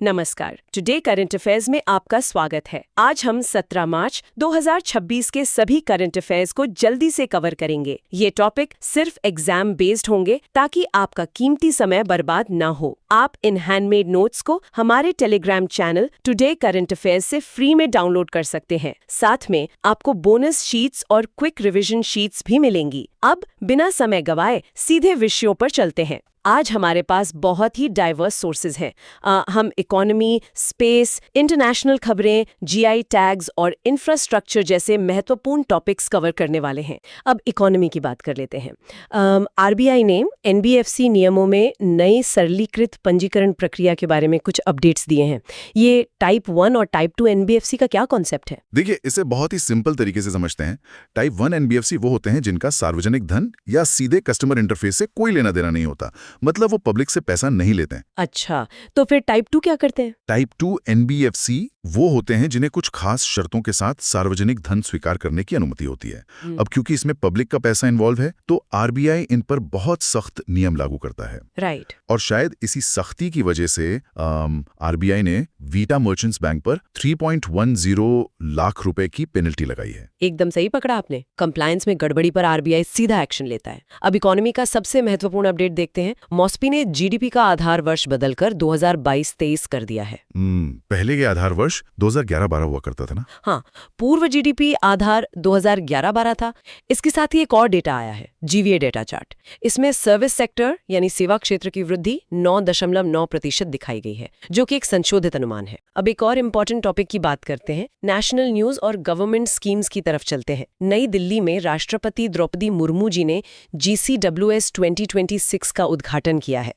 नमस्कार। Today current affairs में आपका स्वागत है। आज हम 17 मार्च 2026 के सभी करंट अफेयर्स को जल्दी से कवर करेंगे। ये टॉपिक सिर्फ एग्जाम बेस्ड होंगे ताकि आपका कीमती समय बर्बाद ना हो। आप इन हैंडमेड नोट्स को हमारे Telegram channel today current affairs से फ्री में डाउनलोड कर सकते हैं। साथ में आपको बोनस शीट्स और क्विक रिवीजन शीट्स भी मिलेंगी। अब बिना समय गवाए सीधे विषयों पर चलते हैं। आज हमारे पास बहुत ही डाइवर्स सोर्सेज हैं। हम इकोनॉमी, स्पेस, इंटरनेशनल खबरें, जीआई टैग्स और इंफ्रास्ट्रक्चर जैसे महत्वपूर्ण टॉपिक्स कवर करने वाले हैं। अब इकोनॉमी की बात कर लेते हैं। आरबीआई ने एनबीएफसी नियमों में नई सरलीकृत पंजीकरण प्रक्रिया के बारे में कुछ अपडेट्स दिए हैं। ये टाइप 1 और टाइप 2 एनबीएफसी का क्या कॉन्सेप्ट है? देखिए, इसे बहुत ही सिंपल तरीके से समझते हैं। टाइप 1 एनबीएफसी वो होते हैं जिनका सार्वजनिक धन या सीधे कस्टमर इंटरफेस से कोई लेना देना नहीं होता, मतलब वो पब्लिक से पैसा नहीं लेते हैं। अच्छा, तो फिर टाइप 2 क्या करते हैं? टाइप 2 एनबीएफसी वो होते हैं जिन्हें कुछ खास शर्तों के साथ सार्वजनिक धन स्वीकार करने की अनुमति होती है। अब क्योंकि इसमें पब्लिक का पैसा इन्वॉल्व है, तो आरबीआई इन पर बहुत सख्त नियम लागू करता है। राइट। और शायद इसी सख्ती की वजह से आरबीआई ने वीटा मर्चेंट्स बैंक पर 3.10 लाख रुपए की पेनल्टी लगाई है। एकदम सही पकड़ा आपने। कंप्लायंस में गड़बड़ी पर आरबीआई सीधा एक्शन लेता है। अब इकोनॉमी का सबसे महत्वपूर्ण अपडेट देखते हैं। मॉस्पी ने जीडीपी का आधार वर्ष बदलकर 2022-23 कर दिया है। पहले के आधार वर्ष 2011-12 हुआ करता था ना? हाँ, पूर्व जीडीपी आधार 2011-12 था। इसके साथ ही एक और डेटा आया है, जीवीए डेटा चार्ट। इसमें सर्विस सेक्टर यानी सेवा क्षेत्र की वृद्धि 9.9% दिखाई गई है, जो कि एक संशोधित अनुमान है। अब एक और इम्पोर्टेंट टॉपिक की बात करते हैं। नेशनल न्यूज और गवर्नमेंट स्कीम्स की तरफ चलते हैं। नई दिल्ली में राष्ट्रपति द्रौपदी मुर्मू जी ने GCWS 2026 का उद्घाटन किया है।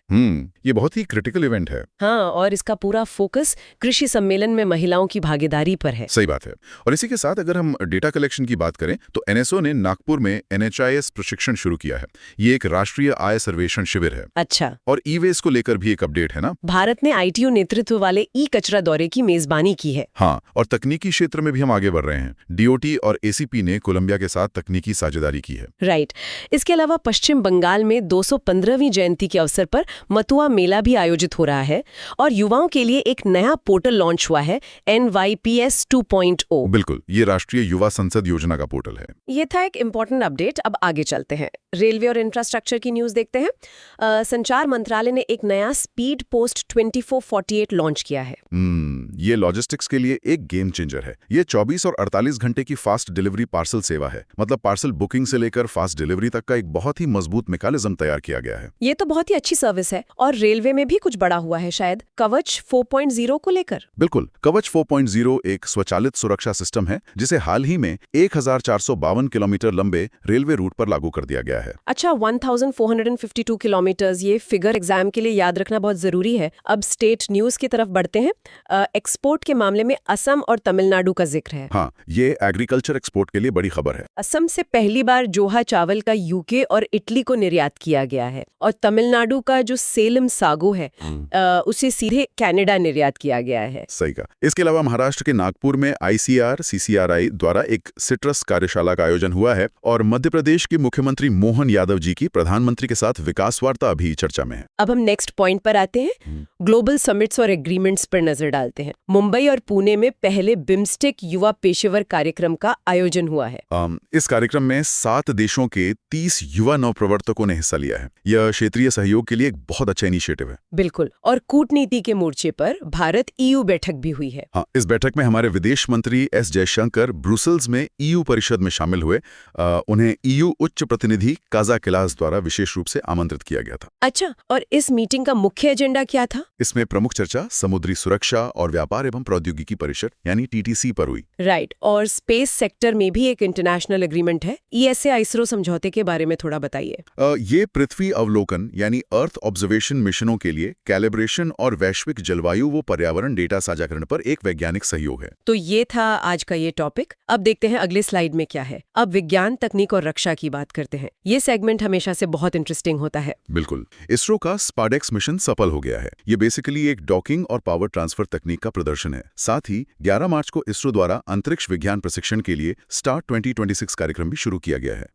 ये बहुत ही क्रिटिकल इवेंट है। हाँ, और इसका पूरा फोकस कृषि सम्मेलन में महिलाओं की भागीदारी पर है। सही बात है। और इसी के साथ अगर हम डेटा कलेक्शन की बात करें तो एनएसओ ने नागपुर में NHIS प्रशिक्षण शुरू किया है। ये एक राष्ट्रीय आय सर्वेक्षण शिविर है। अच्छा। और ई वेस्ट को लेकर भी एक अपडेट है ना? भारत ने ITU नेतृत्व वाले ई कचरा दौरे की मेजबानी की है। हाँ, और तकनीकी क्षेत्र में भी हम आगे बढ़ रहे हैं। DOT और ACP ने कोलंबिया के साथ तकनीकी साझेदारी की है। राइट। इसके अलावा पश्चिम बंगाल में 215वीं जयंती के अवसर पर मथुआ मेला भी आयोजित हो रहा है और युवाओं के लिए एक नया पोर्टल लॉन्च हुआ है, NYPS 2.0। बिल्कुल, ये राष्ट्रीय युवा संसद योजना का पोर्टल है। ये था एक इम्पोर्टेंट अपडेट। अब आगे चलते हैं। रेलवे और इंफ्रास्ट्रक्चर की न्यूज देखते हैं। संचार मंत्रालय ने एक नया स्पीड पोस्ट 2448 लॉन्च किया है। ये लॉजिस्टिक्स के लिए एक गेम चेंजर है। ये 24 और 48 घंटे की फास्ट डिलीवरी पार्सल सेवा है। मतलब पार्सल बुकिंग से लेकर फास्ट डिलीवरी तक का एक बहुत ही मजबूत मैकेनिज्म तैयार किया गया है। ये तो बहुत ही अच्छी सर्विस है। और रेलवे में भी कुछ बड़ा हुआ है शायद, कवच 4.0 को लेकर। बिल्कुल, कवच 4.0 एक स्वचालित सुरक्षा सिस्टम है जिसे हाल ही में 1452 किलोमीटर लंबे रेलवे रूट पर लागू कर दिया गया है। अच्छा, 1452 किलोमीटर, ये फिगर एग्जाम के लिए याद रखना बहुत जरूरी है। अब स्टेट न्यूज की तरफ बढ़ते हैं। एक्सपोर्ट के मामले में असम और तमिलनाडु का जिक्र है। हाँ, ये एग्रीकल्चर एक्सपोर्ट के लिए बड़ी खबर है। असम से पहली बार जोहा चावल का यूके और इटली को निर्यात किया गया है और तमिलनाडु का जो सेलम सागो है उसे सीधे कनाडा निर्यात किया गया है। सही कहा। इसके अलावा महाराष्ट्र के नागपुर में ICR CCRI द्वारा एक सिट्रस कार्यशाला का आयोजन हुआ है और मध्य प्रदेश के मुख्यमंत्री मोहन यादव जी की प्रधानमंत्री के साथ विकास वार्ता अभी चर्चा में है। अब हम नेक्स्ट पॉइंट पर आते हैं। ग्लोबल समिट्स और एग्रीमेंट्स पर नजर डालते हैं। मुंबई और पुणे में पहले बिम्स्टेक युवा पेशेवर कार्यक्रम का आयोजन हुआ है। इस कार्यक्रम में 7 देशों के 30 युवा नवप्रवर्तकों ने हिस्सा लिया है। यह क्षेत्रीय सहयोग के लिए एक बहुत अच्छा इनिशिएटिव है। बिल्कुल। और कूटनीति के मोर्चे पर भारत EU बैठक भी हुई है। हाँ, इस बैठक में हमारे विदेश मंत्री S जयशंकर ब्रुसेल्स में EU परिषद में शामिल हुए। उन्हें EU उच्च प्रतिनिधि काजा किलास द्वारा विशेष रूप से आमंत्रित किया गया था। अच्छा, और इस मीटिंग का मुख्य एजेंडा क्या था? इसमें प्रमुख चर्चा समुद्री सुरक्षा और व्यापार एवं प्रौद्योगिकी परिषद यानी TTC पर हुई। राइट। और स्पेस सेक्टर में भी एक इंटरनेशनल एग्रीमेंट है। ESA ISRO समझौते के बारे में थोड़ा बताइए। ये पृथ्वी अवलोकन यानी अर्थ ऑब्जर्वेशन मिशनों के लिए कैलिब्रेशन और वैश्विक जलवायु व पर्यावरण डेटा साझाकरण पर एक वैज्ञानिक सहयोग है। तो ये था आज का ये टॉपिक। अब देखते हैं अगले स्लाइड में क्या है। अब विज्ञान, तकनीक और रक्षा की बात करते हैं। ये सेगमेंट हमेशा से बहुत इंटरेस्टिंग होता है। बिल्कुल। इसरो का स्पाडेक्स मिशन सफल हो गया है। ये बेसिकली एक डॉकिंग और पावर ट्रांसफर तकनीक का प्रदर्शन है। साथ ही 11 मार्च को इसरो द्वारा अंतरिक्ष विज्ञान प्रशिक्षण के लिए स्टार्ट 2026 कार्यक्रम भी शुरू किया गया है।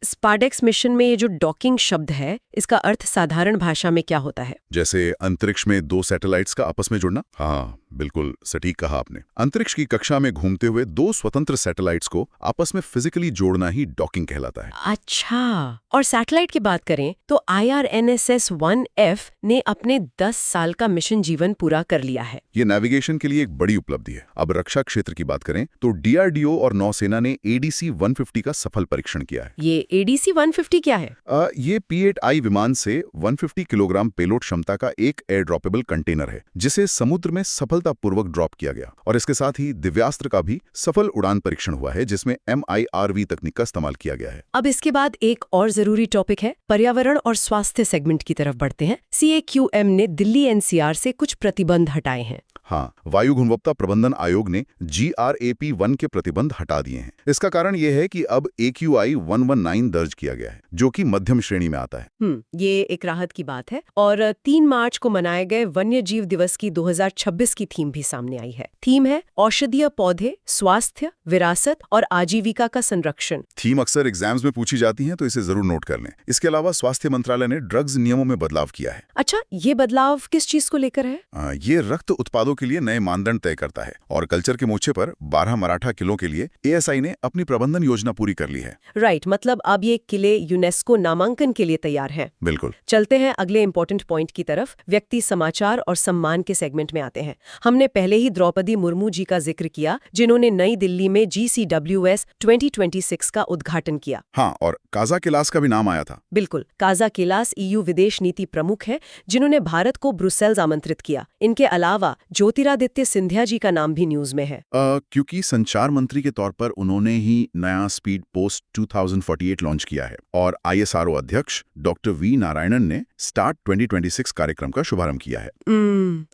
स्पाडेक्स मिशन में ये जो डॉकिंग शब्द है, इसका अर्थ साधारण भाषा में क्या होता है? जैसे अंतरिक्ष में दो सैटेलाइट्स का आपस में जुड़ना। हाँ, बिल्कुल सटीक कहा आपने। अंतरिक्ष की कक्षा में घूमते हुए दो स्वतंत्र सैटेलाइट्स को आपस में फिजिकली जोड़ना ही डॉकिंग कहलाता है। अच्छा, और सैटेलाइट की बात करें तो IRNSS-1F ने अपने 10 साल का मिशन जीवन पूरा कर लिया है। ये नेविगेशन के लिए एक बड़ी उपलब्धि है। अब रक्षा क्षेत्र की बात करें तो DRDO और नौसेना ने ADC-150 का सफल परीक्षण किया है। ये ADC-150 क्या है? ये P-8I विमान से 150 किलोग्राम पेलोड क्षमता का एक एयर ड्रॉपेबल कंटेनर है, जिसे समुद्र में सफलतापूर्वक ड्रॉप किया गया। और इसके साथ ही दिव्यास्त्र का भी सफल उड़ान परीक्षण हुआ है, जिसमें MIRV तकनीक का इस्तेमाल किया गया है। अब इसके बाद एक और जरूरी टॉपिक है, पर्यावरण और स्वास्थ्य सेगमेंट की तरफ बढ़ते हैं। CAQM ने दिल्ली NCR से कुछ प्रतिबंध हटाए हैं। हाँ, वायु गुणवत्ता प्रबंधन आयोग ने GRAP-1 के प्रतिबंध हटा दिए हैं। इसका कारण यह है कि अब AQI 119 दर्ज किया गया है, जो कि मध्यम श्रेणी में आता है। ये एक राहत की बात है। और 3 मार्च को मनाए गए वन्य जीव दिवस की 2026 की थीम भी सामने आई है। थीम है औषधीय पौधे, स्वास्थ्य, विरासत और आजीविका का संरक्षण। थीम अक्सर एग्जाम्स में पूछी जाती हैं, तो इसे जरूर नोट कर लें। इसके अलावा स्वास्थ्य मंत्रालय ने ड्रग्स नियमों में बदलाव किया है। अच्छा, ये बदलाव किस चीज को लेकर है? ये रक्त उत्पादों के लिए नए मानदंड तय करता है। और कल्चर के मोर्चे पर 12 मराठा किलों के लिए ASI ने अपनी प्रबंधन योजना पूरी कर ली है। राइट, मतलब अब ये किले यूनेस्को नामांकन के लिए तैयार हैं। बिल्कुल। चलते हैं अगले इंपॉर्टेंट पॉइंट की तरफ। व्यक्ति, समाचार और सम्मान के सेगमेंट में आते हैं। हमने पहले ही द्रौपदी मुर्मू जी का जिक्र किया, जिन्होंने नई दिल्ली में GCWS 2026 का उद्घाटन किया। हाँ, और काजा किलास का भी नाम आया था। बिल्कुल, काजा किलास EU विदेश नीति प्रमुख है, जिन्होंने भारत को ब्रुसेल्स आमंत्रित किया। इनके अलावा ज्योतिरादित्य सिंधिया जी का नाम भी न्यूज में है। क्योंकि संचार मंत्री के तौर पर उन्होंने ही नया स्पीड पोस्ट 2048 लॉन्च किया है। और ISRO अध्यक्ष डॉक्टर V नारायणन ने स्टार्ट 2026 कार्यक्रम का शुभारंभ किया है।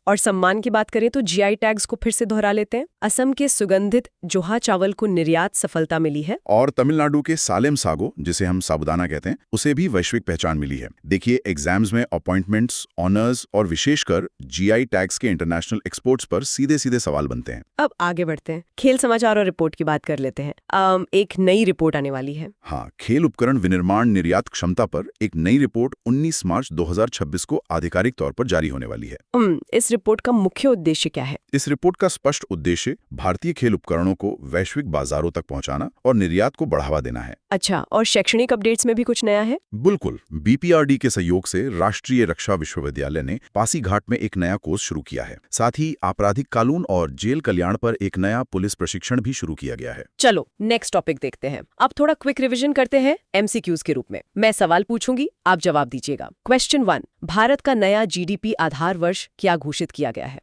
और सम्मान की बात करें तो GI टैग्स को फिर से दोहरा लेते हैं। असम के सुगंधित जोहा चावल को निर्यात सफलता मिली है। और तमिलनाडु के सालेम सागो, जिसे हम साबुदाना कहते हैं, उसे भी वैश्विक पहचान मिली है। देखिए, एग्जाम्स में अपॉइंटमेंट्स, ऑनर्स और विशेषकर GI टैग्स के इंटरनेशनल एक्सपोर्ट्स पर सीधे सीधे सवाल बनते हैं। अब आगे बढ़ते हैं, खेल समाचार और रिपोर्ट की बात कर लेते हैं। एक नई रिपोर्ट आने वाली है। हाँ, खेल उपकरण विनिर्माण निर्यात क्षमता पर एक नई रिपोर्ट 19 मार्च 2026 को आधिकारिक तौर पर जारी होने वाली है। इस रिपोर्ट का मुख्य उद्देश्य क्या है? इस रिपोर्ट का स्पष्ट उद्देश्य भारतीय खेल उपकरणों को वैश्विक बाजारों तक पहुंचाना और निर्यात को बढ़ावा देना है। अच्छा, और शैक्षणिक अपडेट्स में भी कुछ नया है? बिल्कुल। BPRD के सहयोग से राष्ट्रीय रक्षा विश्वविद्यालय ने पासीघाट में एक नया कोर्स शुरू किया है। साथ ही आपराधिक कानून और जेल कल्याण पर एक नया पुलिस प्रशिक्षण भी शुरू किया गया है। चलो नेक्स्ट टॉपिक देखते हैं। अब थोड़ा क्विक रिवीजन करते हैं MCQs के रूप में। मैं सवाल पूछूंगी, आप जवाब दीजिएगा। क्वेश्चन 1, भारत का नया GDP आधार वर्ष क्या घोषित किया गया है?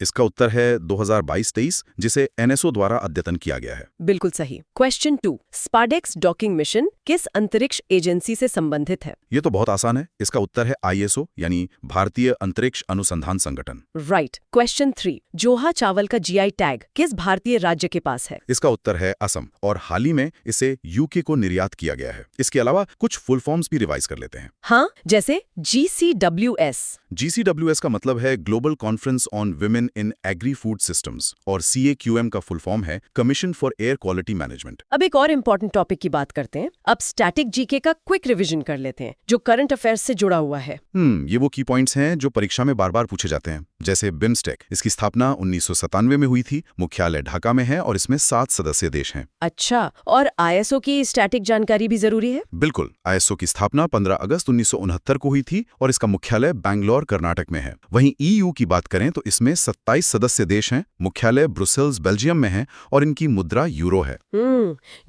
इसका उत्तर है 2022-23, जिसे NSO द्वारा अद्यतन किया गया है। बिल्कुल सही। क्वेश्चन 2, स्पाडेक्स डॉकिंग मिशन किस अंतरिक्ष एजेंसी से संबंधित है? ये तो बहुत आसान है। इसका उत्तर है ISO, यानी भारतीय अंतरिक्ष अनुसंधान संगठन। राइट। क्वेश्चन 3, जोहा चावल का GI टैग किस भारतीय राज्य के पास है? इसका उत्तर है असम, और हाल ही में इसे UK को निर्यात किया गया है। इसके अलावा कुछ फुल फॉर्म्स भी रिवाइज कर लेते हैं। हाँ, जैसे GCWS। GCWS का मतलब है global conference on women in agri food systems, और CAQM का फुल फॉर्म है commission for air quality management. अब एक और इम्पोर्टेंट टॉपिक की बात करते हैं। अब स्टैटिक GK का क्विक रिवीजन कर लेते हैं, जो करंट अफेयर्स से जुड़ा हुआ है। ये वो की पॉइंट्स हैं जो परीक्षा में बार बार पूछे जाते हैं। जैसे बिम्स्टेक, इसकी स्थापना 1997 में हुई थी, मुख्यालय ढाका में है और इसमें 7 सदस्य देश हैं। अच्छा, और ISO की स्टैटिक जानकारी भी जरूरी है? बिल्कुल। ISO की स्थापना 15 अगस्त 1969 को हुई थी और इसका मुख्यालय बैंगलोर, कर्नाटक में है। वहीं EU की बात करें तो इसमें 27 सदस्य देश हैं, मुख्यालय ब्रुसेल्स, बेल्जियम में है और इनकी मुद्रा यूरो है।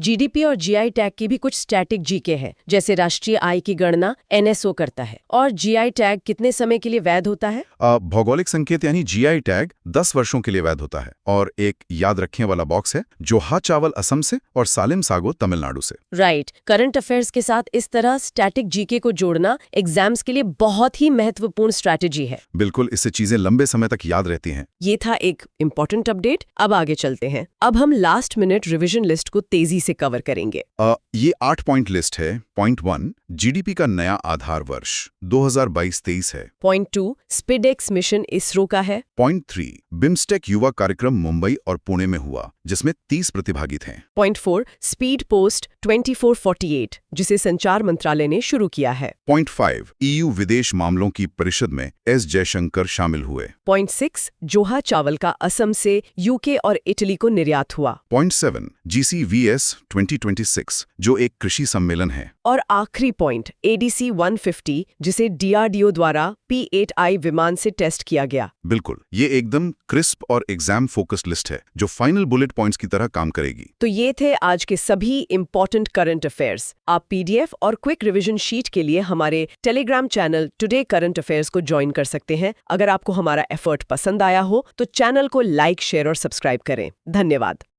GDP और GI टैग की भी कुछ स्टैटिक GK है, जैसे राष्ट्रीय आय की गणना NSO करता है। और GI टैग कितने समय के लिए वैध होता है? भौगोलिक संकेत यानी जीआई टैग 10 वर्षों के लिए वैध होता है और एक याद रखने वाला बॉक्स है, जोहा चावल असम से और सालिम सागो तमिलनाडु से। राइट। करंट अफेयर्स के साथ इस तरह स्टैटिक जीके को जोड़ना एग्जाम्स के लिए बहुत ही महत्वपूर्ण स्ट्रैटेजी है। बिल्कुल, इससे चीजें लंबे समय तक याद रहती हैं। ये था एक इम्पोर्टेंट अपडेट। अब आगे चलते हैं। अब हम लास्ट मिनट रिवीजन लिस्ट को तेजी से कवर करेंगे। ये 8 पॉइंट लिस्ट है। पॉइंट 1, जीडीपी का नया आधार वर्ष 2022-23 है। पॉइंट 2, स्पिडेक्स मिशन इसरो का है। पॉइंट 3, बिम्स्टेक युवा कार्यक्रम मुंबई और पुणे में हुआ, जिसमें 30 प्रतिभागी थे। पॉइंट 4, स्पीड पोस्ट 2448, जिसे संचार मंत्रालय ने शुरू किया है। पॉइंट 5, ईयू विदेश मामलों की परिषद में एस जयशंकर शामिल हुए। पॉइंट 6, जोहा चावल का असम से यूके और इटली को निर्यात हुआ। पॉइंट 7, GCVS 2026, जो एक कृषि सम्मेलन है। और आखिरी पॉइंट, ADC 150, जिसे DRDO द्वारा P8I विमान से टेस्ट किया गया। बिल्कुल, ये एकदम क्रिस्प और एग्जाम फोकस्ड लिस्ट है, जो फाइनल बुलेट पॉइंट्स की तरह काम करेगी। तो ये थे आज के सभी इंपॉर्टेंट करंट अफेयर्स। आप PDF और क्विक रिवीजन शीट के लिए हमारे Telegram channel today current affairs को ज्वाइन कर सकते हैं। अगर आपको हमारा एफर्ट पसंद आया हो तो चैनल को लाइक, शेयर और सब्सक्राइब करें। धन्यवाद।